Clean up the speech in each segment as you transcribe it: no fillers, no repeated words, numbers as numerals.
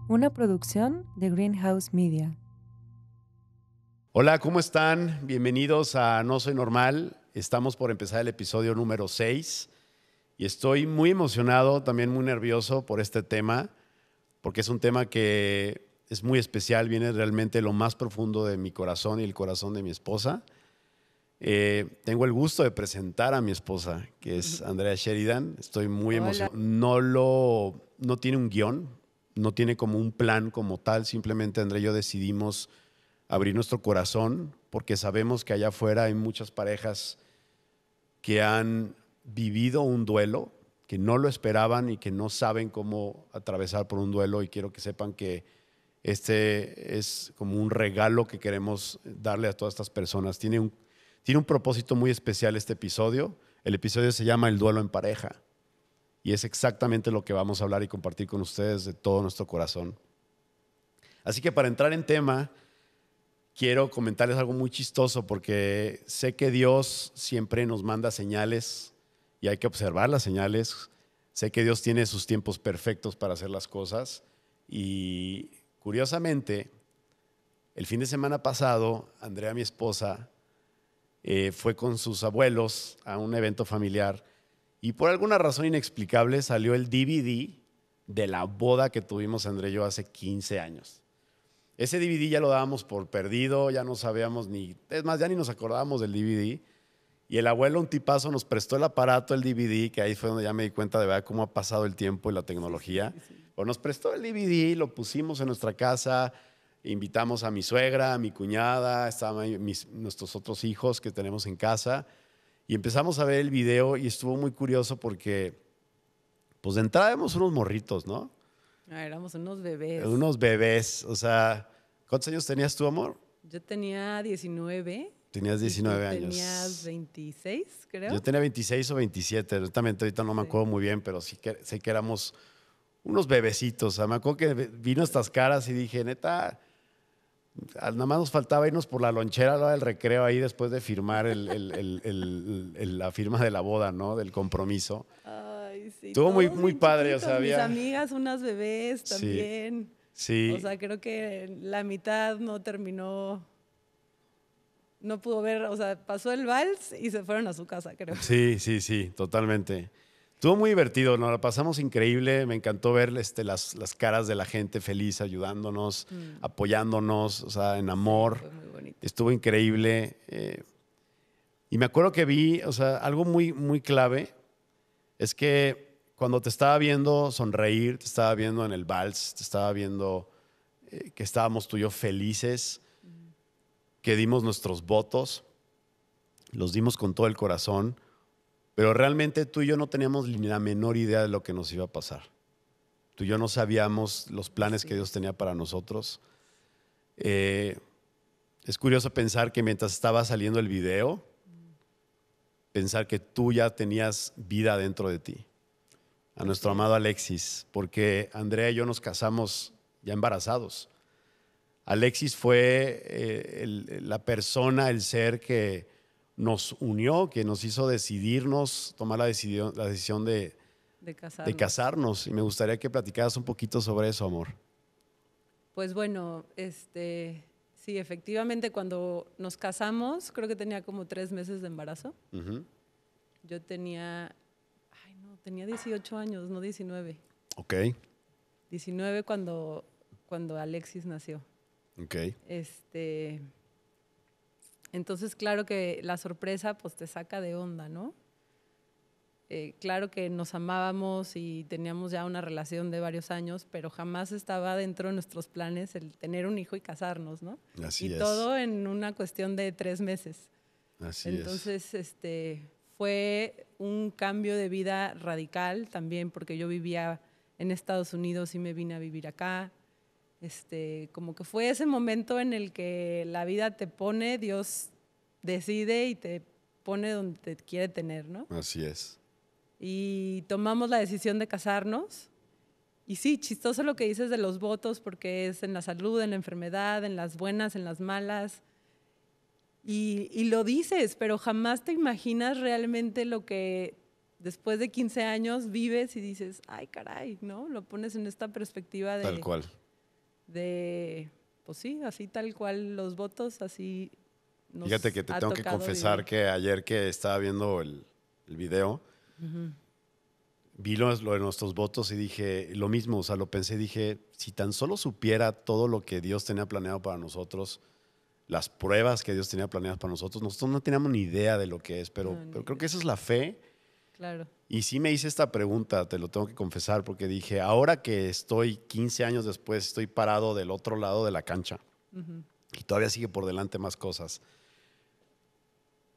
una producción de Greenhouse Media. Hola, ¿cómo están? Bienvenidos a No Soy Normal. Estamos por empezar el episodio número 6 y estoy muy emocionado, también muy nervioso por este tema, porque es un tema que es muy especial, viene realmente lo más profundo de mi corazón y el corazón de mi esposa. Tengo el gusto de presentar a mi esposa, que es Andrea Sheridan. Estoy muy Hola. emocionado. No tiene un guión, no tiene como un plan como tal. Simplemente Andrea y yo decidimos abrir nuestro corazón porque sabemos que allá afuera hay muchas parejas que han vivido un duelo, que no lo esperaban y que no saben cómo atravesar por un duelo. Y quiero que sepan que este es como un regalo que queremos darle a todas estas personas. Tiene un propósito muy especial este episodio. El episodio se llama El duelo en pareja. Y es exactamente lo que vamos a hablar y compartir con ustedes de todo nuestro corazón. Así que para entrar en tema, quiero comentarles algo muy chistoso porque sé que Dios siempre nos manda señales y hay que observar las señales. Sé que Dios tiene sus tiempos perfectos para hacer las cosas y curiosamente, el fin de semana pasado, Andrea, mi esposa, fue con sus abuelos a un evento familiar y por alguna razón inexplicable salió el DVD de la boda que tuvimos Andrea y yo hace 15 años. Ese DVD ya lo dábamos por perdido, ya no sabíamos ni, es más, ya ni nos acordábamos del DVD. Y el abuelo, un tipazo, nos prestó el aparato, el DVD, que ahí fue donde ya me di cuenta de verdad cómo ha pasado el tiempo y la tecnología. Sí. Pues nos prestó el DVD, lo pusimos en nuestra casa, invitamos a mi suegra, a mi cuñada, estaban ahí nuestros otros hijos que tenemos en casa y empezamos a ver el video y estuvo muy curioso porque, pues de entrada vemos unos morritos, ¿no? Éramos unos bebés. Unos bebés, o sea, ¿cuántos años tenías tú, amor? Yo tenía 19. Tenías Y tú 19 tenías años. 26, creo. Yo tenía 26 o 27, ahorita no me Sí. acuerdo muy bien, pero sí que sé que éramos unos bebecitos. O sea, me acuerdo que vi nuestras caras y dije, neta, nada más nos faltaba irnos por la lonchera a la hora del recreo ahí después de firmar la firma de la boda, ¿no? Del compromiso. Ay, sí, Estuvo muy, todos muy bien padre, o chiquitos. sea, Mis había... amigas, unas bebés Sí, también. O sí, sea, creo que la mitad no terminó, no pudo ver, o sea, pasó el vals y se fueron a su casa, creo. sí, totalmente. Estuvo muy divertido, nos la pasamos increíble, me encantó ver las caras de la gente feliz, ayudándonos, apoyándonos, o sea, en Sí, amor. fue muy bonito. Estuvo increíble. Y me acuerdo que vi, o sea, algo muy, muy clave es que cuando te estaba viendo sonreír, te estaba viendo en el vals, te estaba viendo que estábamos tú y yo felices, que dimos nuestros votos, los dimos con todo el corazón, pero realmente tú y yo no teníamos ni la menor idea de lo que nos iba a pasar. Tú y yo no sabíamos los planes Así que Dios es. tenía para nosotros. Eh, es curioso pensar que mientras estaba saliendo el video, pensar que tú ya tenías vida dentro de ti. A nuestro Así amado es. Alexis, porque Andrea y yo nos casamos ya embarazados. Alexis fue la persona, el ser que nos unió, que nos hizo decidirnos, tomar la decisión De de casarnos. casarnos. Y me gustaría que platicaras un poquito sobre eso, amor. Pues bueno, sí, efectivamente cuando nos casamos, creo que tenía como 3 meses de embarazo. Ujú. Yo tenía, ay no, tenía 18 años, no 19. Ok, 19 cuando Alexis nació. ok. Este, entonces claro que la sorpresa pues te saca de onda, ¿no? Claro que nos amábamos y teníamos ya una relación de varios años, pero jamás estaba dentro de nuestros planes el tener un hijo y casarnos, ¿no? Y Así es, todo en una cuestión de 3 meses. así es. Entonces, fue un cambio de vida radical también, porque yo vivía en Estados Unidos y me vine a vivir acá. Como que fue ese momento en el que la vida te pone, Dios decide y te pone donde te quiere tener, ¿no? Así es. Y tomamos la decisión de casarnos. Y sí, chistoso lo que dices de los votos, porque es en la salud, en la enfermedad, en las buenas, en las malas. Y lo dices, pero jamás te imaginas realmente lo que después de 15 años vives y dices, ay, caray, ¿no? Lo pones en esta perspectiva Tal de, cual. pues sí, así tal cual los votos, así nos Fíjate que te ha tengo que tocado confesar vivir. que ayer que estaba viendo el video, vi lo de nuestros votos y dije lo mismo, o sea, lo pensé, dije, si tan solo supiera todo lo que Dios tenía planeado para nosotros, las pruebas que Dios tenía planeadas para nosotros no teníamos ni idea de lo que es, No, pero ni creo que idea. esa es la fe. Claro. Y sí me hice esta pregunta, te lo tengo que confesar, porque dije, ahora que estoy 15 años después, estoy parado del otro lado de la cancha y todavía sigue por delante más cosas.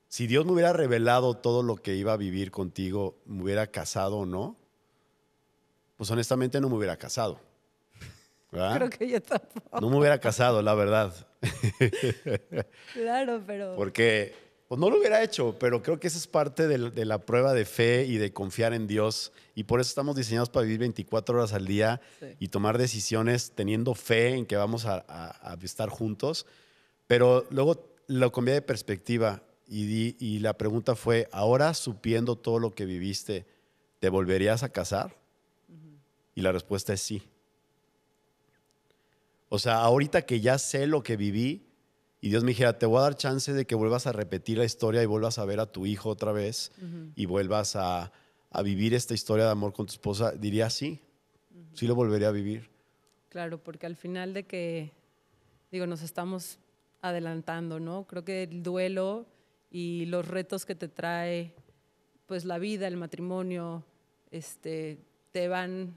Si Dios me hubiera revelado todo lo que iba a vivir contigo, me hubiera casado o no, pues honestamente no me hubiera casado, Creo ¿verdad? que yo No me tampoco. hubiera casado, la verdad. Claro, pero Porque pues no lo hubiera hecho, pero creo que esa es parte de la prueba de fe y de confiar en Dios. Y por eso estamos diseñados para vivir 24 horas al día sí, y tomar decisiones teniendo fe en que vamos a estar juntos. Pero luego lo cambié de perspectiva y la pregunta fue, ahora supiendo todo lo que viviste, ¿te volverías a casar? Y la respuesta es sí. O sea, ahorita que ya sé lo que viví y Dios me dijera, te voy a dar chance de que vuelvas a repetir la historia y vuelvas a ver a tu hijo otra vez y vuelvas a vivir esta historia de amor con tu esposa, diría sí, sí lo volvería a vivir. claro, porque al final de que, digo, nos estamos adelantando, ¿no? Creo que el duelo y los retos que te trae, pues la vida, el matrimonio, te van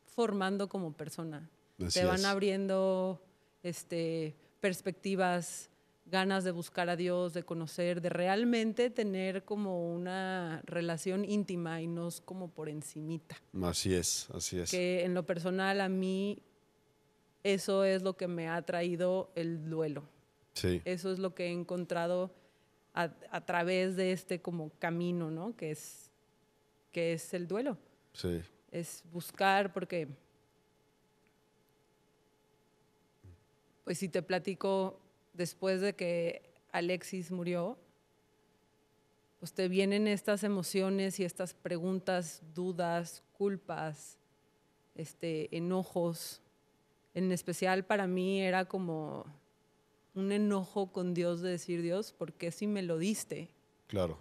formando como persona, Así te van es. abriendo, perspectivas, ganas de buscar a Dios, de conocer, de realmente tener como una relación íntima y no es como por encimita. Así es, así es. Que en lo personal a mí eso es lo que me ha traído el duelo. Sí, Eso es lo que he encontrado a través de este como camino, ¿no? Que es el duelo. sí, Es buscar, porque, pues si te platico, después de que Alexis murió, pues te vienen estas emociones y estas preguntas, dudas, culpas, enojos. En especial para mí era como un enojo con Dios de decir, Dios, ¿por qué si me lo diste claro.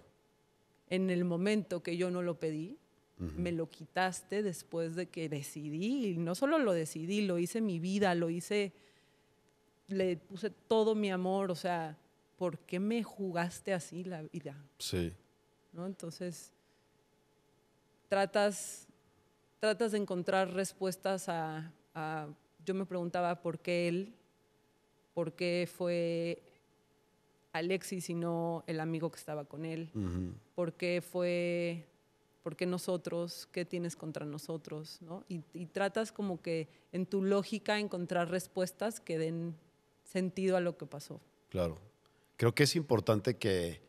en el momento que yo no lo pedí? Me lo quitaste después de que decidí, y no solo lo decidí, lo hice mi vida, lo hice, le puse todo mi amor, o sea, ¿por qué me jugaste así la vida? Sí, ¿No? Entonces, tratas, tratas de encontrar respuestas yo me preguntaba por qué él, por qué fue Alexis y no el amigo que estaba con él, por qué fue, por qué nosotros, qué tienes contra nosotros, ¿no? Y tratas como que en tu lógica encontrar respuestas que den sentido a lo que pasó. claro. Creo que es importante que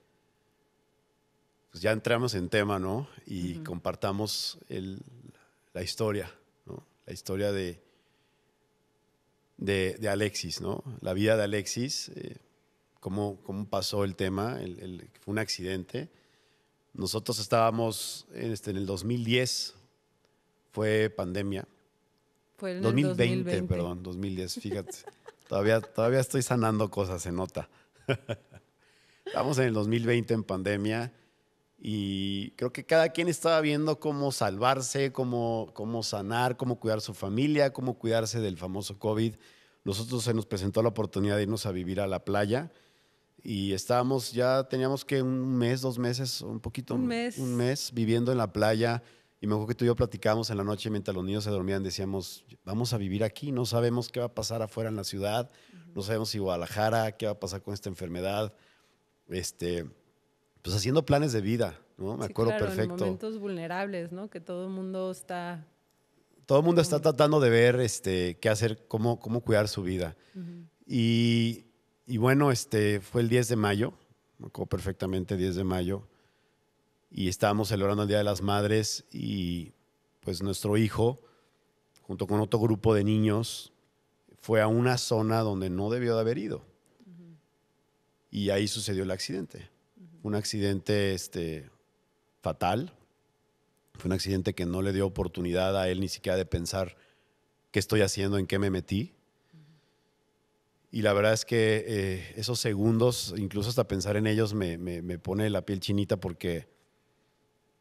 pues, ya entramos en tema, ¿no? Y compartamos la historia, ¿no? La historia de Alexis, ¿no? La vida de Alexis, cómo pasó el tema, fue un accidente. Nosotros estábamos en el 2010, fue pandemia. Fue en el 2020, 2020. perdón, 2010, fíjate. Todavía estoy sanando cosas, se nota. Estamos en el 2020 en pandemia y creo que cada quien estaba viendo cómo salvarse, cómo sanar, cómo cuidar su familia, cómo cuidarse del famoso COVID. Nosotros se nos presentó la oportunidad de irnos a vivir a la playa y teníamos que un mes, 2 meses, Un un mes. mes viviendo en la playa. Y me acuerdo que tú y yo platicábamos en la noche mientras los niños se dormían, decíamos, vamos a vivir aquí, no sabemos qué va a pasar afuera en la ciudad, no sabemos si Guadalajara, qué va a pasar con esta enfermedad. Este, pues haciendo planes de vida, ¿no? Me Sí, acuerdo claro, en perfecto. momentos vulnerables, ¿no? Que todo el mundo está Todo el mundo está como... tratando de ver qué hacer, cómo cuidar su vida. Y, y bueno, fue el 10 de mayo, me acuerdo perfectamente, 10 de mayo, y estábamos celebrando el Día de las Madres y pues nuestro hijo, junto con otro grupo de niños, fue a una zona donde no debió de haber ido. Y ahí sucedió el accidente. Un accidente fatal. Fue un accidente que no le dio oportunidad a él ni siquiera de pensar qué estoy haciendo, en qué me metí. Y la verdad es que esos segundos, incluso hasta pensar en ellos, me pone la piel chinita porque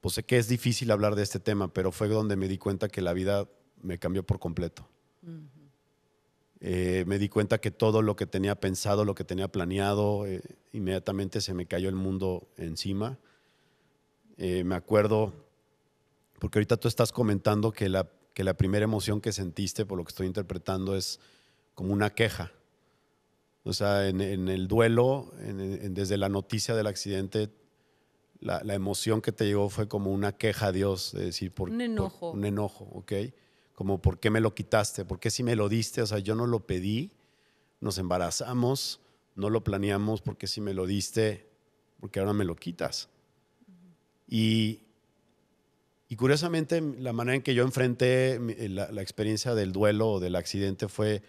pues sé que es difícil hablar de este tema, pero fue donde me di cuenta que la vida me cambió por completo. Me di cuenta que todo lo que tenía pensado, lo que tenía planeado, inmediatamente se me cayó el mundo encima. Me acuerdo, porque ahorita tú estás comentando que la primera emoción que sentiste, por lo que estoy interpretando, es como una queja. O sea, en el duelo, desde la noticia del accidente, la emoción que te llegó fue como una queja a Dios, de decir, Un enojo. un enojo, ¿ok? Como, ¿por qué me lo quitaste? ¿Por qué si me lo diste? O sea, yo no lo pedí, nos embarazamos, no lo planeamos, ¿por qué si me lo diste? Porque ahora me lo quitas. Y curiosamente, la manera en que yo enfrenté la experiencia del duelo o del accidente fue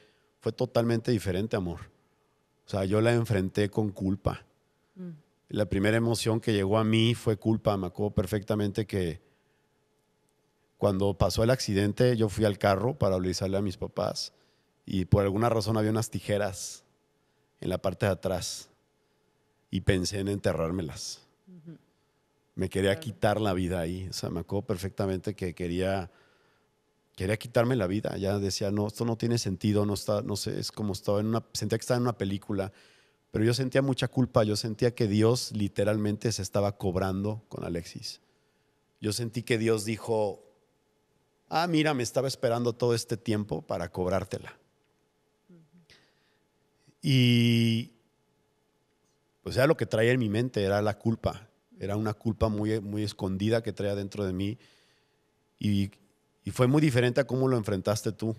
totalmente diferente, amor. O sea, yo la enfrenté con culpa. La primera emoción que llegó a mí fue culpa. Me acuerdo perfectamente que cuando pasó el accidente, yo fui al carro para avisarle a mis papás y por alguna razón había unas tijeras en la parte de atrás y pensé en enterrármelas. Me quería quitar la vida ahí. O sea, me acuerdo perfectamente que quería quitarme la vida. Ya decía, no, esto no tiene sentido, no está, no sé, es como sentía que estaba en una película, pero yo sentía mucha culpa. Yo sentía que Dios literalmente se estaba cobrando con Alexis. Yo sentí que Dios dijo, mira, me estaba esperando todo este tiempo para cobrártela. Y pues era lo que traía en mi mente, era la culpa. Era una culpa muy, muy escondida que traía dentro de mí. Y fue muy diferente a cómo lo enfrentaste tú.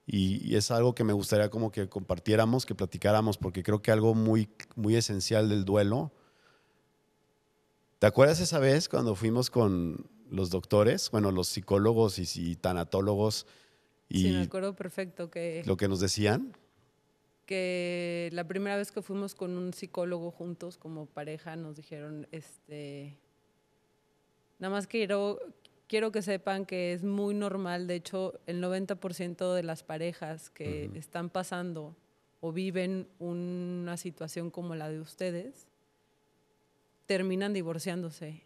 Y es algo que me gustaría como que compartiéramos, que platicáramos, porque creo que algo muy, muy esencial del duelo. ¿Te acuerdas esa vez cuando fuimos con los doctores, bueno, los psicólogos y tanatólogos, Sí, me y acuerdo perfecto lo que nos decían? que la primera vez que fuimos con un psicólogo juntos como pareja nos dijeron, nada más quiero que sepan que es muy normal, de hecho el 90% de las parejas que están pasando o viven una situación como la de ustedes, terminan divorciándose.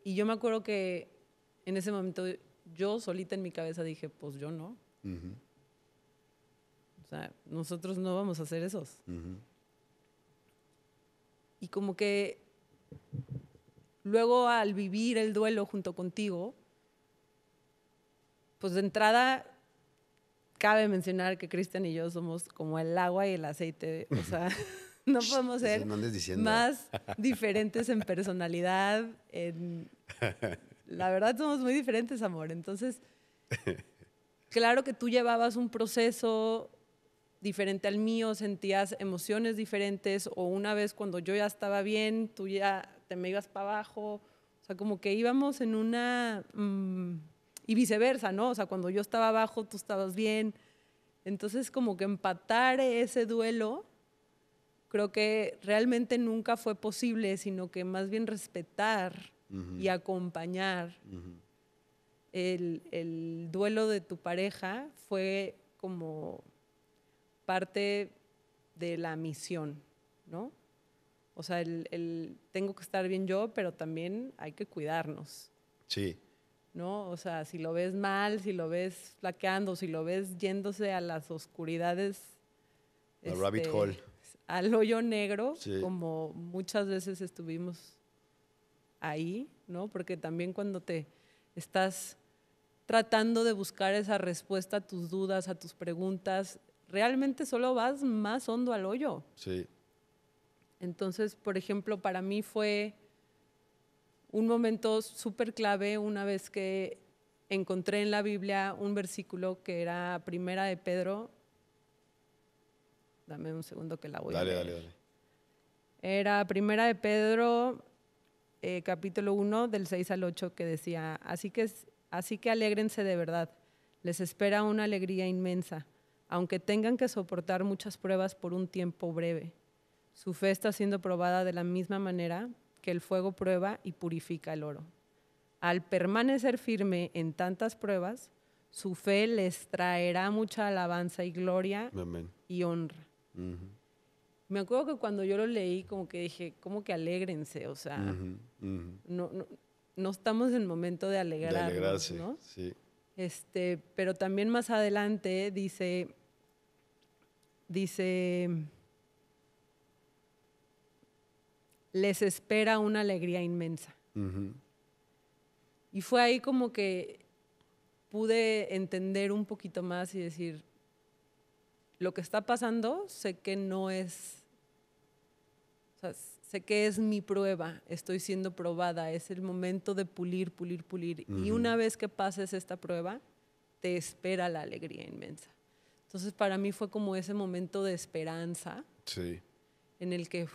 Y yo me acuerdo que en ese momento yo solita en mi cabeza dije, pues yo no. O sea, nosotros no vamos a ser esos. Y como que luego al vivir el duelo junto contigo, pues de entrada cabe mencionar que Cristian y yo somos como el agua y el aceite. O sea, no podemos ser más diferentes en personalidad. La verdad somos muy diferentes, amor. Entonces, claro que tú llevabas un proceso diferente al mío, sentías emociones diferentes, o una vez cuando yo ya estaba bien, tú ya te me ibas para abajo. O sea, como que íbamos en una... y viceversa, ¿no? O sea, cuando yo estaba abajo, tú estabas bien. Entonces, como que empatar ese duelo, creo que realmente nunca fue posible, sino que más bien respetar y acompañar el duelo de tu pareja fue como parte de la misión, ¿no? O sea, tengo que estar bien yo, pero también hay que cuidarnos. Sí. ¿No? O sea, si lo ves mal, si lo ves flaqueando, si lo ves yéndose a las oscuridades, Rabbit hole. al hoyo negro, Sí. como muchas veces estuvimos ahí, ¿no? Porque también cuando te estás tratando de buscar esa respuesta a tus dudas, a tus preguntas, realmente solo vas más hondo al hoyo. Sí. Entonces, por ejemplo, para mí fue un momento súper clave una vez que encontré en la Biblia un versículo que era Primera de Pedro. Dame un segundo que la voy a leer. Dale. Era Primera de Pedro, capítulo 1, del 6 al 8, que decía, así que alégrense de verdad, les espera una alegría inmensa, aunque tengan que soportar muchas pruebas por un tiempo breve. Su fe está siendo probada de la misma manera que el fuego prueba y purifica el oro. Al permanecer firme en tantas pruebas, su fe les traerá mucha alabanza y gloria Amén. y honra. Ujú, Me acuerdo que cuando yo lo leí, como que dije, como que alégrense, o sea, ujú, ujú. no estamos en momento de De alegrarnos, alegrarse, ¿no? sí. Pero también más adelante dice, les espera una alegría inmensa. Ujú, Y fue ahí como que pude entender un poquito más y decir, lo que está pasando, sé que no es, o sea, sé que es mi prueba, estoy siendo probada, es el momento de pulir, pulir, pulir. Y ujú. una vez que pases esta prueba, te espera la alegría inmensa. Entonces para mí fue como ese momento de esperanza Sí. en el que,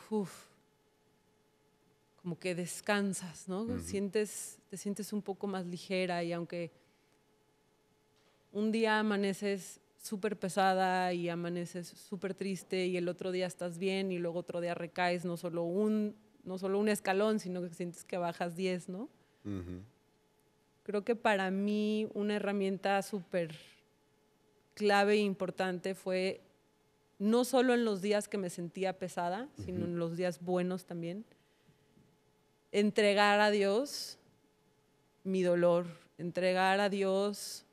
como que descansas, ¿no? Ujú, Te sientes un poco más ligera y aunque un día amaneces súper pesada y amaneces súper triste y el otro día estás bien y luego otro día recaes no solo un escalón, sino que sientes que bajas 10, ¿no? ujú. Creo que para mí una herramienta súper clave e importante fue no solo en los días que me sentía pesada, sino en los días buenos también, entregar a Dios mi dolor, entregar a Dios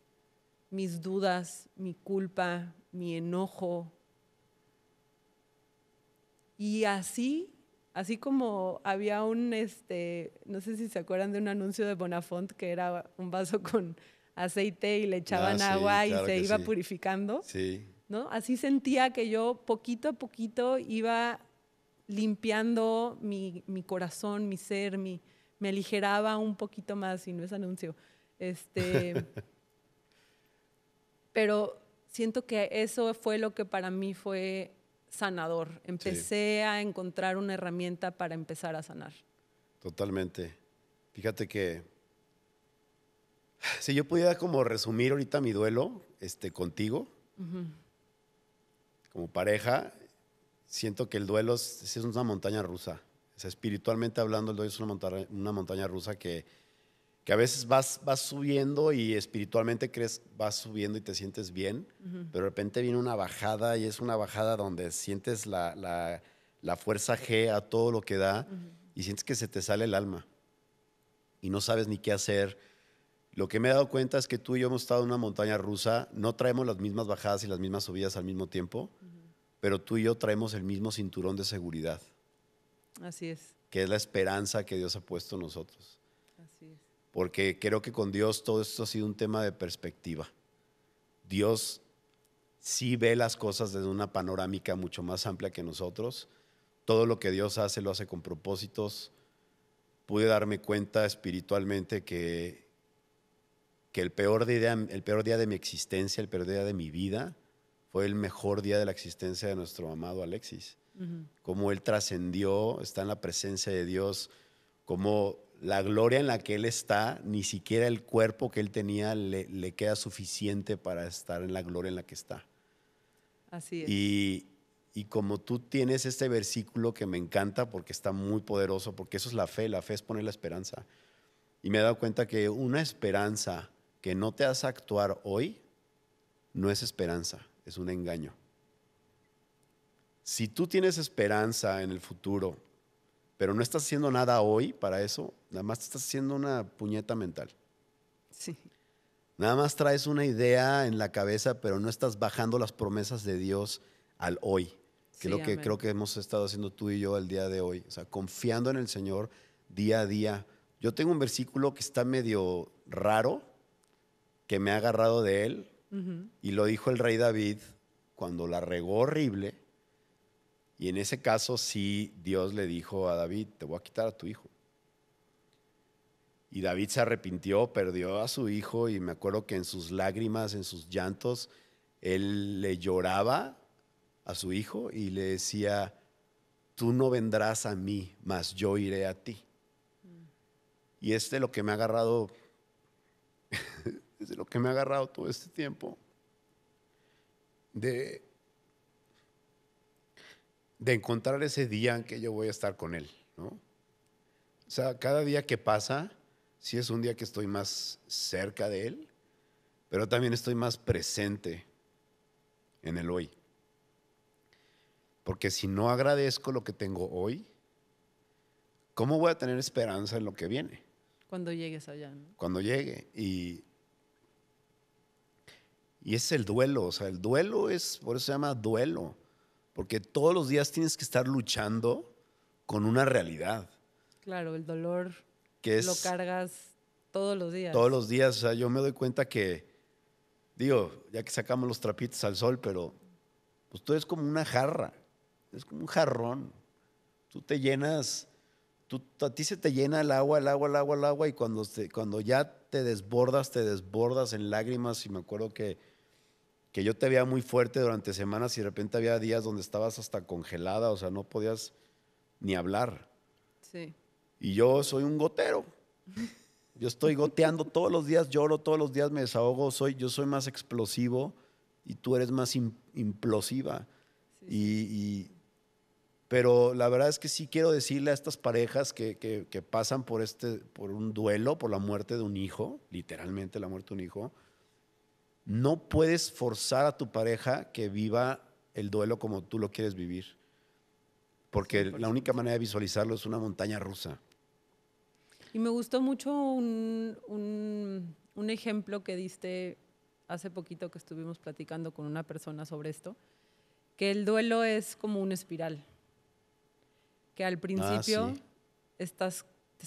mis dudas, mi culpa, mi enojo. Y así como había no sé si se acuerdan de un anuncio de Bonafont que era un vaso con aceite y le Ah, echaban sí, agua y claro se que iba sí. purificando, Sí. ¿no? Así sentía que yo poquito a poquito iba limpiando mi corazón, mi ser, me aligeraba un poquito más, y no es anuncio. Pero siento que eso fue lo que para mí fue sanador. Sí, Empecé a encontrar una herramienta para empezar a sanar. totalmente. Fíjate que si yo pudiera como resumir ahorita mi duelo, contigo, como pareja, siento que el duelo es una montaña rusa. O sea, espiritualmente hablando, el duelo es una montaña rusa que a veces vas subiendo y espiritualmente crees, vas subiendo y te sientes bien, pero de repente viene una bajada y es una bajada donde sientes la fuerza G a todo lo que da y sientes que se te sale el alma y no sabes ni qué hacer. Lo que me he dado cuenta es que tú y yo hemos estado en una montaña rusa, no traemos las mismas bajadas y las mismas subidas al mismo tiempo, pero tú y yo traemos el mismo cinturón de seguridad, Así es, que es la esperanza que Dios ha puesto en nosotros. así es. Porque creo que con Dios todo esto ha sido un tema de perspectiva. Dios sí ve las cosas desde una panorámica mucho más amplia que nosotros. Todo lo que Dios hace lo hace con propósitos. Pude darme cuenta espiritualmente que el peor día de mi existencia, el peor día de mi vida, fue el mejor día de la existencia de nuestro amado Alexis. Cómo él trascendió, está en la presencia de Dios, cómo la gloria en la que él está, ni siquiera el cuerpo que él tenía le queda suficiente para estar en la gloria en la que está. Así es. Y como tú tienes este versículo que me encanta porque está muy poderoso, porque eso es la fe es poner la esperanza. Y me he dado cuenta que una esperanza que no te hace actuar hoy no es esperanza, es un engaño. Si tú tienes esperanza en el futuro, pero no estás haciendo nada hoy para eso, nada más te estás haciendo una puñeta mental. Sí, Nada más traes una idea en la cabeza, pero no estás bajando las promesas de Dios al hoy, que es sí, lo que creo amén. que hemos estado haciendo tú y yo el día de hoy. O sea, confiando en el Señor día a día. Yo tengo un versículo que está medio raro, que me ha agarrado de él, y lo dijo el rey David cuando la regó horrible. Y en ese caso sí, Dios le dijo a David, te voy a quitar a tu hijo. Y David se arrepintió, perdió a su hijo y me acuerdo que en sus lágrimas, en sus llantos, él le lloraba a su hijo y le decía, tú no vendrás a mí, mas yo iré a ti. Y es de lo que me ha agarrado, es de lo que me ha agarrado todo este tiempo, de, de encontrar ese día en que yo voy a estar con él, ¿no? O sea, cada día que pasa, sí es un día que estoy más cerca de él, pero también estoy más presente en el hoy. Porque si no agradezco lo que tengo hoy, ¿cómo voy a tener esperanza en lo que viene? Cuando llegues allá, ¿no? Cuando llegue. Y es el duelo, o sea, el duelo es, por eso se llama duelo, porque todos los días tienes que estar luchando con una realidad. Claro, el dolor Que lo es cargas todos los días. todos los días, o sea, yo me doy cuenta que, digo, ya que sacamos los trapitos al sol, pero pues tú eres como una jarra, es como un jarrón. Tú te llenas, a ti se te llena el agua, el agua, el agua, el agua, y cuando ya te desbordas en lágrimas. Y me acuerdo que yo te veía muy fuerte durante semanas y de repente había días donde estabas hasta congelada, o sea, no podías ni hablar. Sí. Y yo soy un gotero. Yo estoy goteando todos los días, lloro todos los días, me desahogo, yo soy más explosivo y tú eres más implosiva. Sí. Pero la verdad es que sí quiero decirle a estas parejas que pasan por un duelo, por la muerte de un hijo, literalmente la muerte de un hijo, no puedes forzar a tu pareja que viva el duelo como tú lo quieres vivir. Porque 100%. la única manera de visualizarlo es una montaña rusa. Y me gustó mucho un ejemplo que diste hace poquito que estuvimos platicando con una persona sobre esto, que el duelo es como una espiral, que al principio Sí. te Se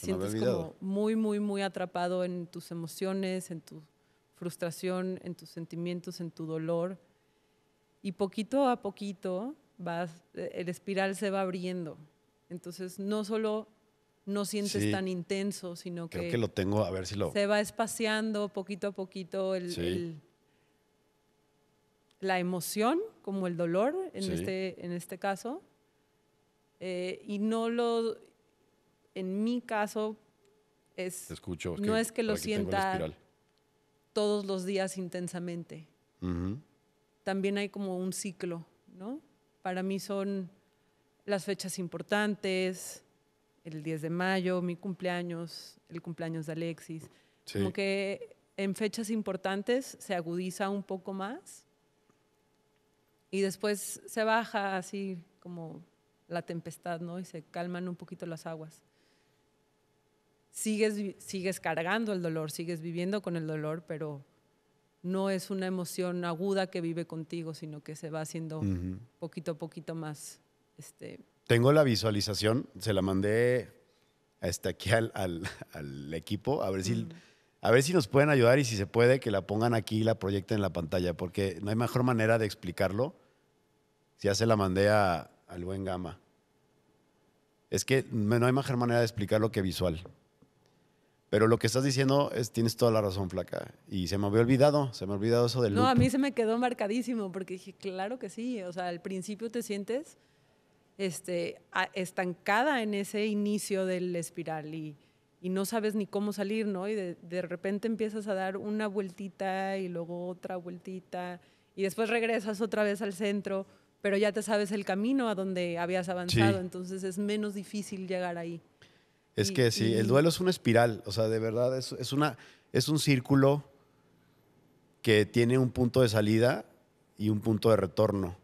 me había sientes olvidado. como muy, muy, muy atrapado en tus emociones, en tu frustración, en tus sentimientos, en tu dolor, y poquito a poquito el espiral se va abriendo. Entonces no solo no sientes Sí, tan intenso, sino creo que que lo tengo, a ver si lo... se va espaciando poquito a poquito Sí, la emoción, como el dolor en sí, este caso. Y en mi caso, te escucho, no es que por lo aquí tengo la sienta espiral. todos los días intensamente. Ujú. También hay como un ciclo, ¿no? Para mí son las fechas importantes, el 10 de mayo, mi cumpleaños, el cumpleaños de Alexis. Como Sí, que en fechas importantes se agudiza un poco más y después se baja así como la tempestad, ¿no? Y se calman un poquito las aguas. Sigues cargando el dolor, sigues viviendo con el dolor, pero no es una emoción aguda que vive contigo, sino que se va haciendo poquito a poquito más. tengo la visualización, se la mandé aquí al equipo, a ver si nos pueden ayudar y si se puede, que la pongan aquí y la proyecten en la pantalla, porque no hay mejor manera de explicarlo. Si ya se la mandé al buen Gama. Es que no hay mejor manera de explicarlo que visual. Pero lo que estás diciendo tienes toda la razón, flaca. Y se me había olvidado eso del No, a loop. mí se me quedó marcadísimo porque dije, claro que sí. O sea, al principio te sientes estancada en ese inicio del espiral y no sabes ni cómo salir, ¿no? Y de repente empiezas a dar una vueltita y luego otra vueltita y después regresas otra vez al centro, pero ya te sabes el camino a donde habías avanzado, Sí, entonces es menos difícil llegar ahí. es que sí, el Y duelo es una espiral. O sea, de verdad, es un círculo que tiene un punto de salida y un punto de retorno.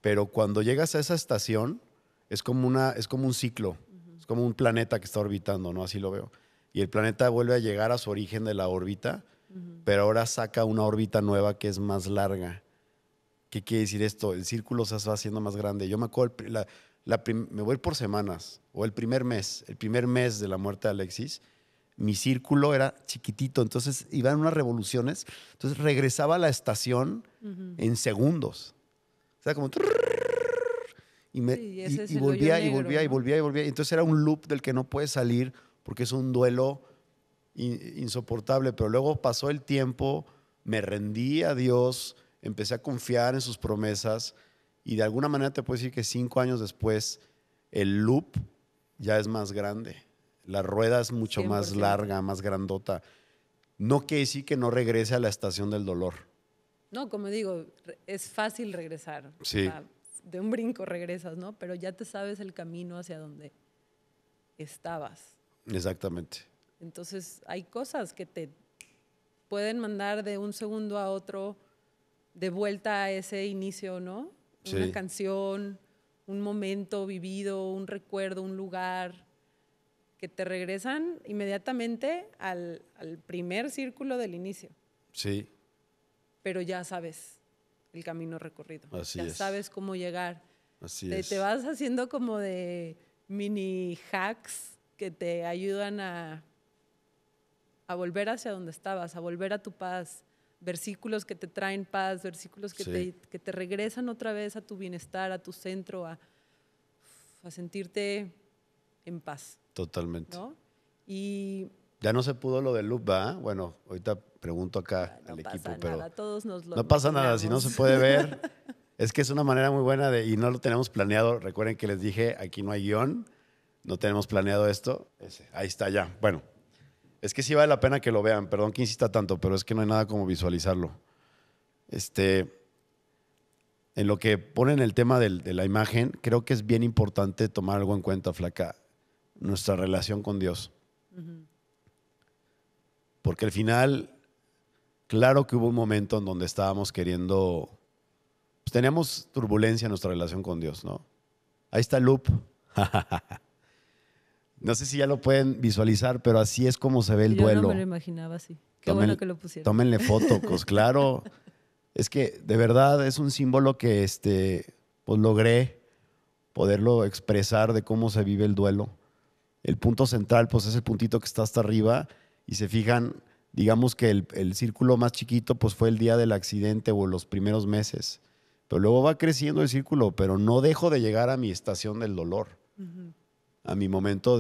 Pero cuando llegas a esa estación, es como un ciclo, es como un planeta que está orbitando, ¿no? Así lo veo. Y el planeta vuelve a llegar a su origen de la órbita, pero ahora saca una órbita nueva que es más larga. ¿Qué quiere decir esto? El círculo se va haciendo más grande. Yo me acuerdo, me voy por semanas, o el primer mes de la muerte de Alexis, mi círculo era chiquitito, entonces iban unas revoluciones, entonces regresaba a la estación en segundos. O sea, como... sí, ese es Y el hoyo volvía y negro, volvía y ¿no? volvía y volvía. Entonces era un loop del que no puedes salir porque es un duelo insoportable. Pero luego pasó el tiempo, me rendí a Dios, empecé a confiar en sus promesas y de alguna manera te puedo decir que 5 años después el loop ya es más grande. La rueda es mucho más 100%. larga, más grandota. No quiere decir que no regrese a la estación del dolor. No, como digo, es fácil regresar. O Sí, sea, de un brinco regresas, ¿no? Pero ya te sabes el camino hacia donde estabas. exactamente. Entonces, hay cosas que te pueden mandar de un segundo a otro de vuelta a ese inicio, ¿no? Sí. Una canción, un momento vivido, un recuerdo, un lugar, que te regresan inmediatamente al primer círculo del inicio. Sí. Pero ya sabes el camino recorrido. Así ya es. sabes cómo llegar. Así es. Te vas haciendo como de mini hacks que te ayudan a volver hacia donde estabas, a volver a tu paz. Versículos que te traen paz, versículos que te regresan otra vez a tu bienestar, a tu centro, a sentirte en paz. Totalmente. ¿No? Y ya no se pudo lo del loop, ¿va? Bueno, ahorita pregunto acá al equipo, pero nada, todos nos lo no pasa nada, si no se puede ver. Es que es una manera muy buena y no lo tenemos planeado. Recuerden que les dije, aquí no hay guión, no tenemos planeado esto. Ahí está ya. Bueno, es que sí vale la pena que lo vean. Perdón que insista tanto, pero es que no hay nada como visualizarlo. En lo que ponen el tema de la imagen, creo que es bien importante tomar algo en cuenta, Flaca, nuestra relación con Dios. Porque al final, claro que hubo un momento en donde estábamos queriendo, pues teníamos turbulencia en nuestra relación con Dios, ¿no? Ahí está el loop. No sé si ya lo pueden visualizar, pero así es como se ve el duelo. Yo no me lo imaginaba así. Qué bueno que lo pusieron. Tómenle foto, pues claro. Es que de verdad es un símbolo que pues logré poderlo expresar de cómo se vive el duelo. El punto central pues es el puntito que está hasta arriba y se fijan, digamos que el círculo más chiquito pues fue el día del accidente o los primeros meses. Pero luego va creciendo el círculo, pero no dejo de llegar a mi estación del dolor. A mi momento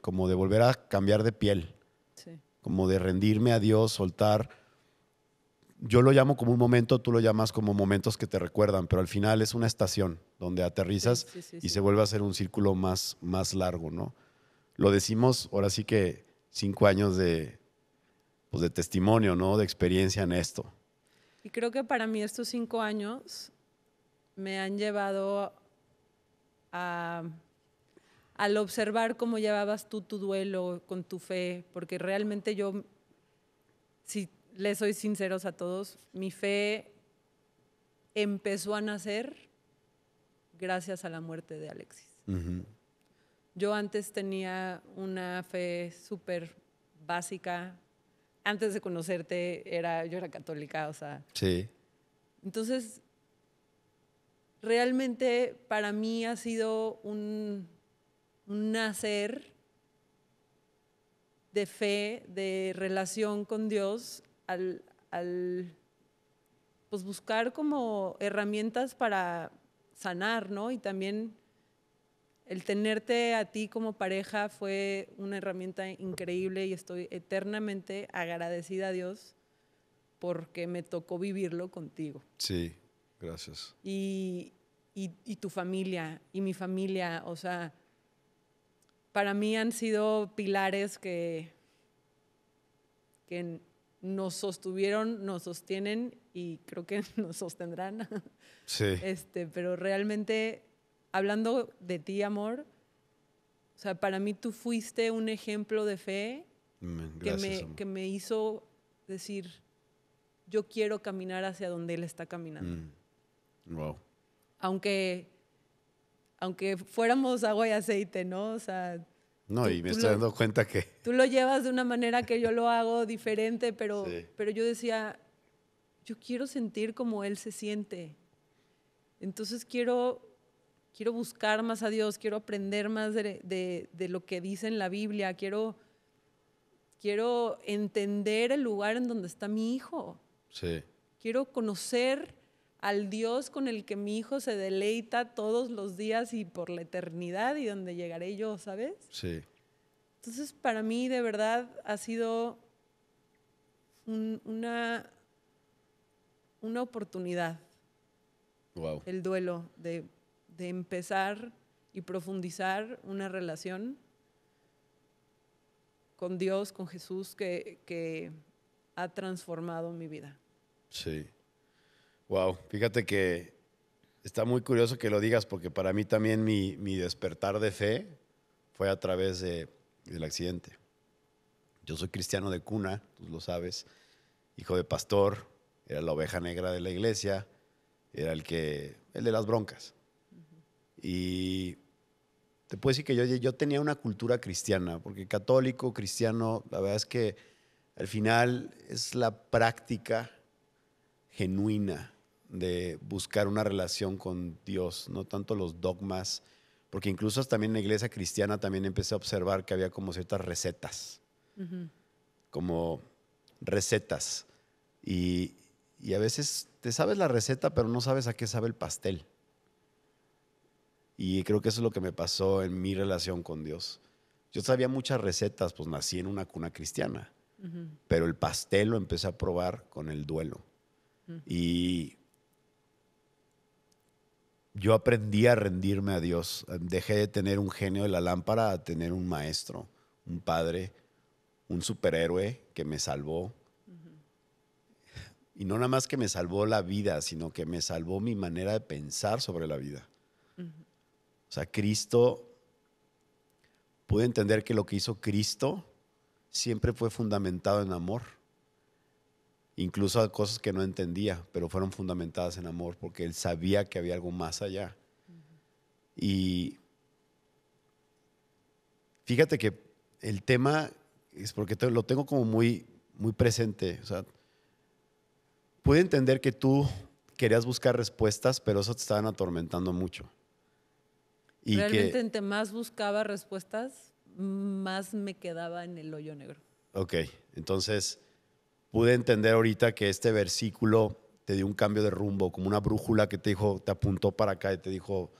como de volver a cambiar de piel. Sí. Como de rendirme a Dios, soltar. Yo lo llamo como un momento, tú lo llamas como momentos que te recuerdan, pero al final es una estación donde aterrizas y se vuelve a hacer un círculo más largo, ¿no? Lo decimos ahora sí que 5 años de testimonio, ¿no? De experiencia en esto. Y creo que para mí estos 5 años me han llevado al observar cómo llevabas tú tu duelo con tu fe, porque realmente yo, si les soy sinceros a todos, mi fe empezó a nacer gracias a la muerte de Alexis. Yo antes tenía una fe súper básica. Antes de conocerte, yo era católica, o sea. Sí. Entonces, realmente para mí ha sido un nacer de fe, de relación con Dios, al pues buscar como herramientas para sanar, ¿no? Y también el tenerte a ti como pareja fue una herramienta increíble y estoy eternamente agradecida a Dios porque me tocó vivirlo contigo. Sí, gracias. Y tu familia, y mi familia, o sea, para mí han sido pilares que nos sostuvieron, nos sostienen y creo que nos sostendrán. Sí. Pero realmente, hablando de ti, amor, o sea, para mí tú fuiste un ejemplo de fe. Gracias, que me hizo decir, yo quiero caminar hacia donde él está caminando. Wow. Aunque fuéramos agua y aceite, ¿no? O sea, no, y me estoy dando cuenta que tú lo llevas de una manera que yo lo hago diferente, pero yo decía, yo quiero sentir como él se siente. Entonces quiero buscar más a Dios, quiero aprender más de lo que dice en la Biblia, quiero entender el lugar en donde está mi hijo. Sí. Quiero conocer al Dios con el que mi hijo se deleita todos los días y por la eternidad y donde llegaré yo, ¿sabes? Sí. Entonces, para mí, de verdad, ha sido una oportunidad. Wow. El duelo de empezar y profundizar una relación con Dios, con Jesús, que ha transformado mi vida. Sí. Wow. Fíjate que está muy curioso que lo digas porque para mí también mi despertar de fe fue a través del accidente. Yo soy cristiano de cuna, tú lo sabes, hijo de pastor, era la oveja negra de la iglesia, era el de las broncas. Y te puedo decir que yo tenía una cultura cristiana, porque católico, cristiano, la verdad es que al final es la práctica genuina de buscar una relación con Dios, no tanto los dogmas, porque incluso también en la iglesia cristiana también empecé a observar que había como ciertas recetas, como recetas, y a veces te sabes la receta, pero no sabes a qué sabe el pastel. Y creo que eso es lo que me pasó en mi relación con Dios. Yo sabía muchas recetas, pues nací en una cuna cristiana, pero el pastel lo empecé a probar con el duelo. Y yo aprendí a rendirme a Dios. Dejé de tener un genio de la lámpara a tener un maestro, un padre, un superhéroe que me salvó. Y no nada más que me salvó la vida, sino que me salvó mi manera de pensar sobre la vida. O sea, Cristo, pude entender que lo que hizo Cristo siempre fue fundamentado en amor. Incluso a cosas que no entendía, pero fueron fundamentadas en amor, porque Él sabía que había algo más allá. Y fíjate que el tema es porque lo tengo como muy, muy presente. O sea, pude entender que tú querías buscar respuestas, pero eso te estaban atormentando mucho. Y Realmente entre más buscaba respuestas, más me quedaba en el hoyo negro. Ok, entonces pude entender ahorita que este versículo te dio un cambio de rumbo, como una brújula que te dijo, te apuntó para acá y te dijo,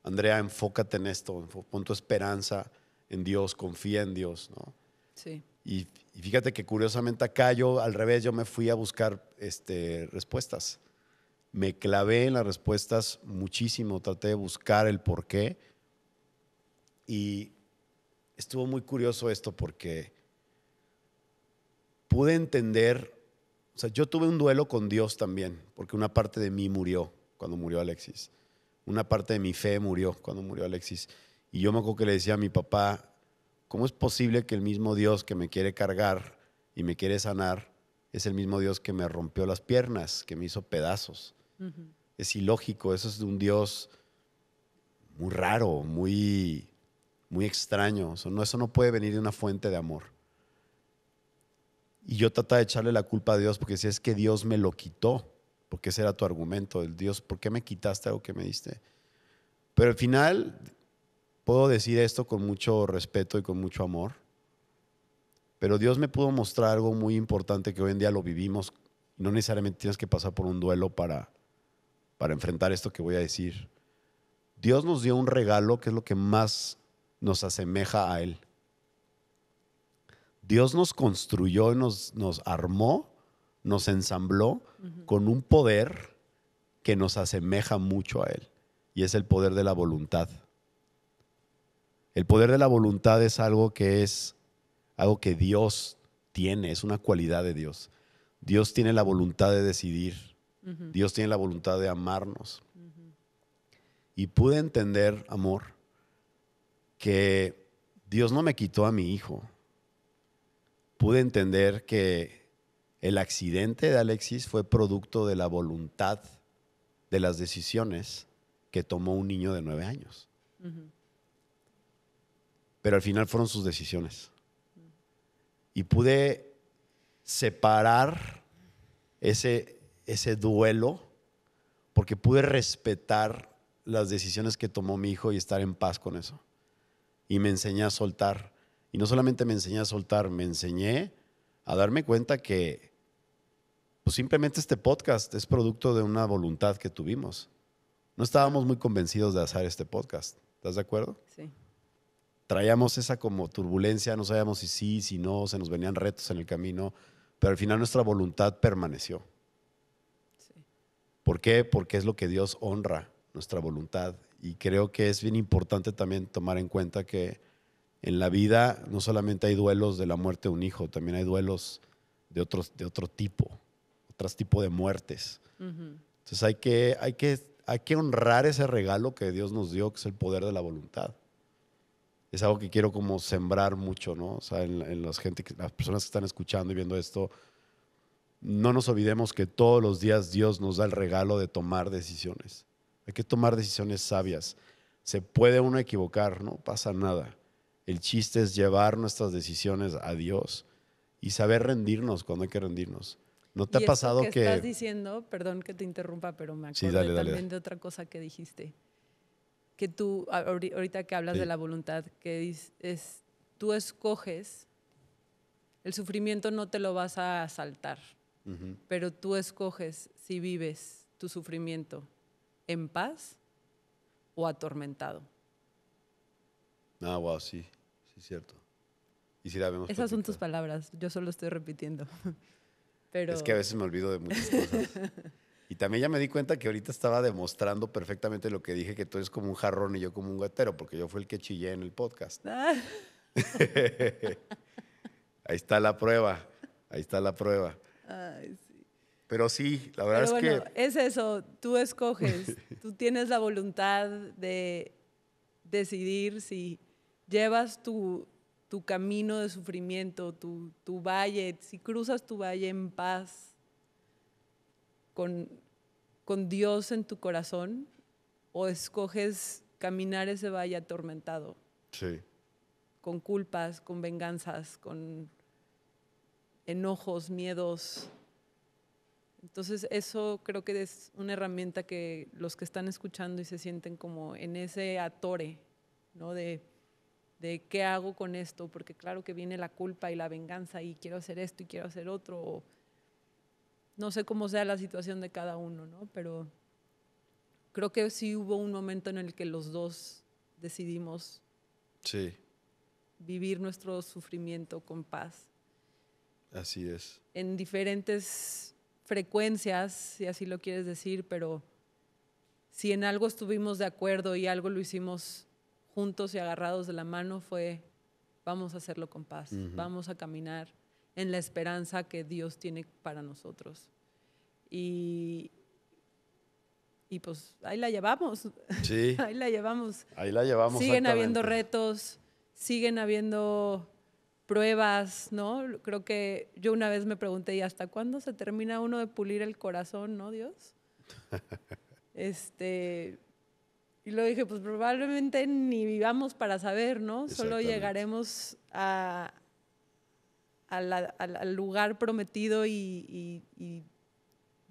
Andrea, enfócate en esto, pon tu esperanza en Dios, confía en Dios, ¿no? Sí. Y fíjate que curiosamente acá yo, al revés, yo me fui a buscar respuestas. Me clavé en las respuestas muchísimo, traté de buscar el por qué. Y estuvo muy curioso esto porque pude entender, o sea, yo tuve un duelo con Dios también, porque una parte de mí murió cuando murió Alexis. Una parte de mi fe murió cuando murió Alexis. Y yo me acuerdo que le decía a mi papá, ¿cómo es posible que el mismo Dios que me quiere cargar y me quiere sanar es el mismo Dios que me rompió las piernas, que me hizo pedazos? Es ilógico, eso es de un Dios muy raro, muy, muy extraño. Eso no puede venir de una fuente de amor. Y yo trataba de echarle la culpa a Dios porque decía, es que Dios me lo quitó, porque ese era tu argumento, el Dios, ¿por qué me quitaste algo que me diste? Pero al final puedo decir esto con mucho respeto y con mucho amor, pero Dios me pudo mostrar algo muy importante que hoy en día lo vivimos. No necesariamente tienes que pasar por un duelo para enfrentar esto que voy a decir. Dios nos dio un regalo que es lo que más nos asemeja a Él. Dios nos construyó, nos armó, nos ensambló con un poder que nos asemeja mucho a Él, y es el poder de la voluntad. El poder de la voluntad es algo que Dios tiene, es una cualidad de Dios. Dios tiene la voluntad de decidir, Dios tiene la voluntad de amarnos. Y pude entender, amor, que Dios no me quitó a mi hijo. Pude entender que el accidente de Alexis fue producto de la voluntad, de las decisiones que tomó un niño de 9 años. Pero al final fueron sus decisiones. Y pude separar ese duelo porque pude respetar las decisiones que tomó mi hijo y estar en paz con eso. Y me enseñé a soltar. Y no solamente me enseñé a soltar, me enseñé a darme cuenta que pues simplemente este podcast es producto de una voluntad que tuvimos. No estábamos muy convencidos de hacer este podcast. ¿Estás de acuerdo? Sí. Traíamos esa como turbulencia, no sabíamos si sí, si no, se nos venían retos en el camino, pero al final nuestra voluntad permaneció. Sí. ¿Por qué? Porque es lo que Dios honra, nuestra voluntad. Y creo que es bien importante también tomar en cuenta que en la vida no solamente hay duelos de la muerte de un hijo, también hay duelos de otro tipo, otros tipos de muertes. Entonces hay que honrar ese regalo que Dios nos dio, que es el poder de la voluntad. Es algo que quiero como sembrar mucho, ¿no? O sea, en las personas que están escuchando y viendo esto, no nos olvidemos que todos los días Dios nos da el regalo de tomar decisiones. Hay que tomar decisiones sabias. Se puede uno equivocar, no pasa nada. El chiste es llevar nuestras decisiones a Dios y saber rendirnos cuando hay que rendirnos. ¿No te ha Y esto pasado que estás que... diciendo, perdón que te interrumpa, pero me Sí, acordé dale. también de otra cosa que dijiste. Que tú, ahorita que hablas Sí. de la voluntad, que tú escoges, el sufrimiento no te lo vas a saltar, Ujú. pero tú escoges si vives tu sufrimiento en paz o atormentado. Ah, wow, sí, es cierto. Y sí la vemos Esas son tus platicado. palabras, yo solo estoy repitiendo. Es que a Pero veces me olvido de muchas cosas. Y también ya me di cuenta que ahorita estaba demostrando perfectamente lo que dije, que tú eres como un jarrón y yo como un guatero, porque yo fui el que chillé en el podcast. ah, Ahí está la prueba, ahí está la prueba. ay, sí. Pero sí, la verdad Pero es bueno, que es eso, tú escoges, tú tienes la voluntad de decidir si llevas tu camino de sufrimiento, tu valle, si cruzas tu valle en paz con, con Dios en tu corazón o escoges caminar ese valle atormentado, sí, con culpas, con venganzas, con enojos, miedos. Entonces eso creo que es una herramienta que los que están escuchando y se sienten como en ese atore, ¿no? De qué hago con esto, porque claro que viene la culpa y la venganza y quiero hacer esto y quiero hacer otro. O no sé cómo sea la situación de cada uno, ¿no? Pero creo que sí hubo un momento en el que los dos decidimos sí, vivir nuestro sufrimiento con paz así es. en diferentes frecuencias, si así lo quieres decir, pero si en algo estuvimos de acuerdo y algo lo hicimos juntos y agarrados de la mano, fue vamos a hacerlo con paz, vamos a caminar en la esperanza que Dios tiene para nosotros. Y, y pues ahí la llevamos, Sí, ahí la llevamos. ahí la llevamos Siguen habiendo exactamente. retos, siguen habiendo pruebas, ¿no? Creo que yo una vez me pregunté, ¿y hasta cuándo se termina uno de pulir el corazón, no, Dios? Y luego dije, pues probablemente ni vivamos para saber, ¿no? Solo Exactamente. llegaremos al lugar prometido y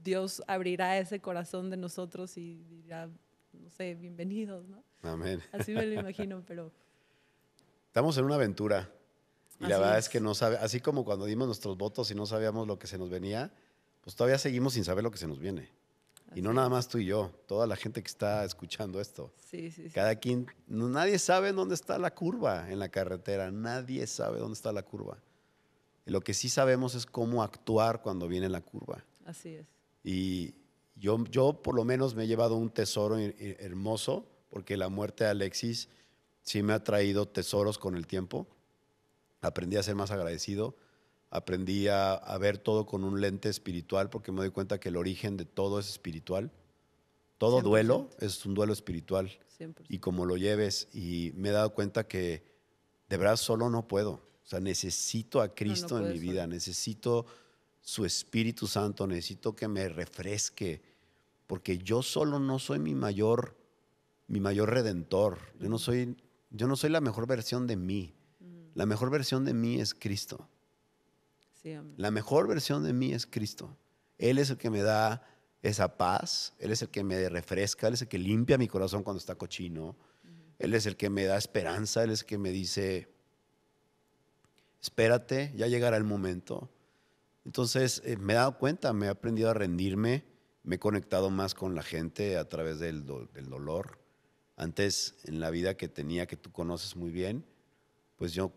Dios abrirá ese corazón de nosotros y dirá, no sé, bienvenidos, ¿no? Amén. Así me lo imagino, pero Estamos en una aventura y la así verdad es que es. no sabe, así como cuando dimos nuestros votos y no sabíamos lo que se nos venía, pues todavía seguimos sin saber lo que se nos viene. Y no Así nada es. más tú y yo, toda la gente que está escuchando esto. Sí, sí, sí. Cada quien, nadie sabe dónde está la curva en la carretera, nadie sabe dónde está la curva. Y lo que sí sabemos es cómo actuar cuando viene la curva. Así es. Y yo por lo menos me he llevado un tesoro hermoso, porque la muerte de Alexis sí me ha traído tesoros con el tiempo. Aprendí a ser más agradecido, aprendí a ver todo con un lente espiritual, porque me doy cuenta que el origen de todo es espiritual. Todo 100%. duelo es un duelo espiritual 100%. y como lo lleves. Y me he dado cuenta que de verdad solo no puedo. O sea, necesito a No, no Cristo en mi puedes vida, solo. necesito su Espíritu Santo, necesito que me refresque, porque yo solo no soy mi mayor redentor. Yo no soy la mejor versión de mí. La mejor versión de mí es Cristo. Sí, amén. La mejor versión de mí es Cristo. Él es el que me da esa paz, Él es el que me refresca, Él es el que limpia mi corazón cuando está cochino, Él es el que me da esperanza, Él es el que me dice, espérate, ya llegará el momento. Entonces me he dado cuenta, me he aprendido a rendirme, me he conectado más con la gente a través del dolor. Antes, en la vida que tenía, que tú conoces muy bien, pues yo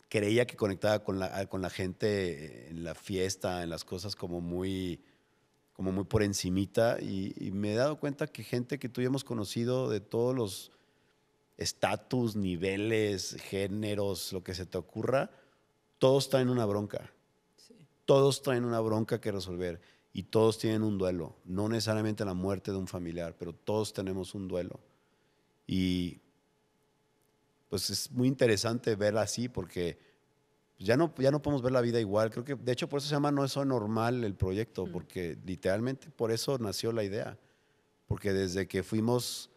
creía que conectaba con la gente en la fiesta, en las cosas como muy por encimita y me he dado cuenta que gente que tú y yo hemos conocido de todos los estatus, niveles, géneros, lo que se te ocurra, todos traen una bronca. Sí. Todos traen una bronca que resolver y todos tienen un duelo. No necesariamente la muerte de un familiar, pero todos tenemos un duelo. Y pues es muy interesante verla así porque ya no podemos ver la vida igual. Creo que, de hecho, por eso se llama No Soy Normal el proyecto, porque literalmente por eso nació la idea. Porque desde que fuimos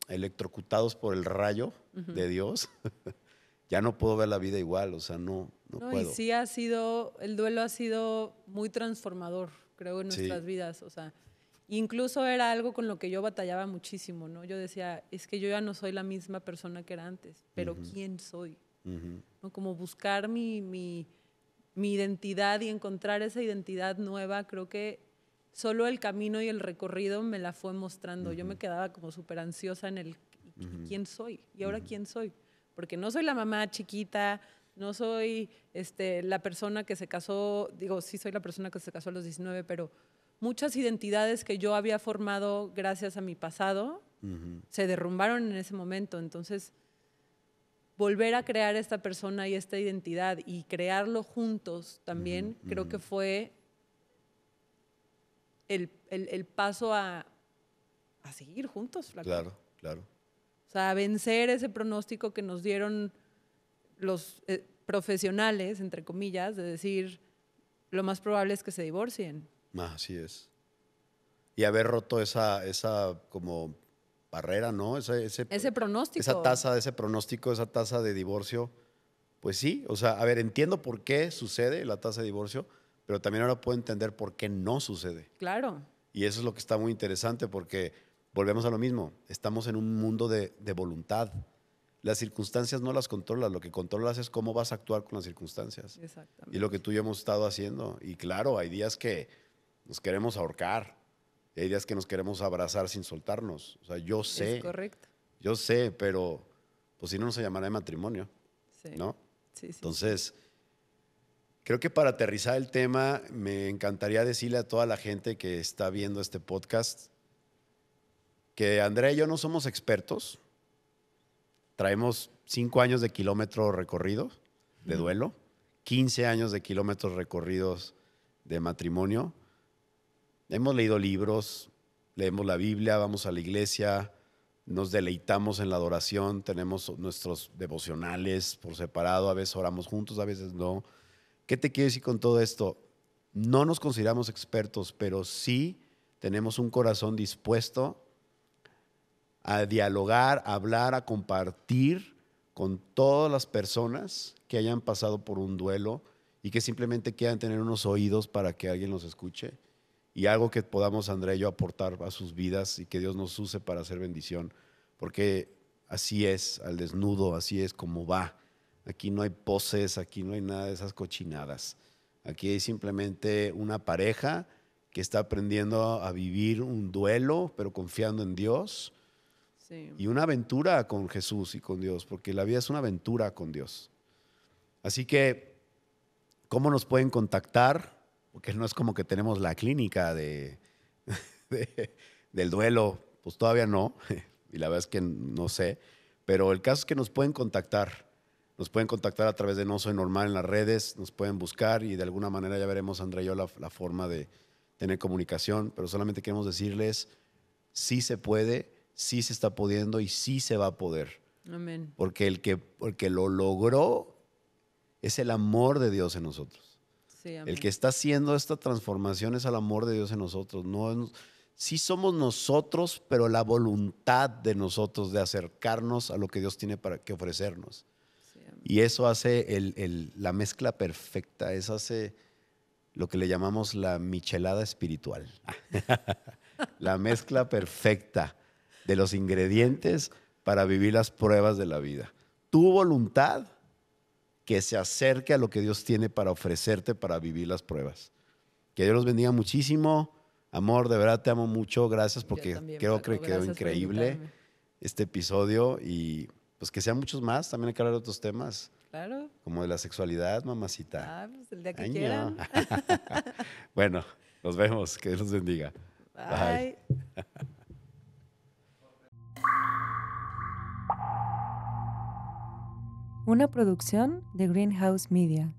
electrocutados por el rayo de Dios, ya no puedo ver la vida igual, o sea, no No, y puedo. sí el duelo ha sido muy transformador, creo, en nuestras Sí. vidas. O sea, incluso era algo con lo que yo batallaba muchísimo, ¿no? Yo decía, es que yo ya no soy la misma persona que era antes, pero ¿quién soy? ¿No? Como buscar mi identidad y encontrar esa identidad nueva, creo que solo el camino y el recorrido me la fue mostrando. Yo me quedaba como súper ansiosa en el ¿quién soy? ¿Y ahora quién soy? Porque no soy la mamá chiquita, no soy la persona que se casó, digo, sí soy la persona que se casó a los 19, pero muchas identidades que yo había formado gracias a mi pasado se derrumbaron en ese momento. Entonces, volver a crear esta persona y esta identidad y crearlo juntos también, creo que fue el paso a seguir juntos. Claro, claro. O sea, a vencer ese pronóstico que nos dieron los profesionales, entre comillas, de decir, lo más probable es que se divorcien. Así es. Y haber roto esa como barrera, ¿no? Ese pronóstico. Ese pronóstico, esa tasa de divorcio, pues sí, o sea, a ver, entiendo por qué sucede la tasa de divorcio, pero también ahora puedo entender por qué no sucede. Claro. Y eso es lo que está muy interesante porque volvemos a lo mismo, estamos en un mundo de voluntad. Las circunstancias no las controlas, lo que controlas es cómo vas a actuar con las circunstancias. Exactamente. Y lo que tú y yo hemos estado haciendo. Y claro, hay días que nos queremos ahorcar, y hay días que nos queremos abrazar sin soltarnos. O sea, yo sé. Es correcto. Yo sé, pero pues si no, no se llamará matrimonio, Sí. ¿no? Sí. Entonces, creo que para aterrizar el tema, me encantaría decirle a toda la gente que está viendo este podcast que Andrea y yo no somos expertos. Traemos 5 años de kilómetro recorrido de duelo, 15 años de kilómetros recorridos de matrimonio. Hemos leído libros, leemos la Biblia, vamos a la iglesia, nos deleitamos en la adoración, tenemos nuestros devocionales por separado, a veces oramos juntos, a veces no. ¿Qué te quiero decir con todo esto? No nos consideramos expertos, pero sí tenemos un corazón dispuesto a dialogar, a hablar, a compartir con todas las personas que hayan pasado por un duelo y que simplemente quieran tener unos oídos para que alguien los escuche y algo que podamos, Andrea y yo, aportar a sus vidas y que Dios nos use para hacer bendición, porque así es, al desnudo, así es como va. Aquí no hay poses, aquí no hay nada de esas cochinadas. Aquí hay simplemente una pareja que está aprendiendo a vivir un duelo, pero confiando en Dios. Sí. Y una aventura con Jesús y con Dios, porque la vida es una aventura con Dios. Así que, ¿cómo nos pueden contactar? Porque no es como que tenemos la clínica del duelo, pues todavía no, y la verdad es que no sé, pero el caso es que nos pueden contactar a través de No Soy Normal en las redes, nos pueden buscar y de alguna manera ya veremos, Andrea y yo, la forma de tener comunicación, pero solamente queremos decirles, sí se puede, sí se está pudiendo y sí se va a poder. Amén. Porque el que lo logró es el amor de Dios en nosotros. Sí, amén. El que está haciendo esta transformación es el amor de Dios en nosotros. Sí somos nosotros, pero la voluntad de nosotros de acercarnos a lo que Dios tiene para que ofrecernos. Sí, amén. Y eso hace la mezcla perfecta, eso hace lo que le llamamos la michelada espiritual. La mezcla perfecta de los ingredientes para vivir las pruebas de la vida. Tu voluntad que se acerque a lo que Dios tiene para ofrecerte para vivir las pruebas. Que Dios los bendiga muchísimo. Amor, de verdad te amo mucho. Gracias porque creo que quedó increíble este episodio y pues que sean muchos más. También hay que hablar de otros temas. Claro. Como de la sexualidad, mamacita. Pues el día que quieran. Bueno, nos vemos. Que Dios los bendiga. Bye. Una producción de Greenhouse Media.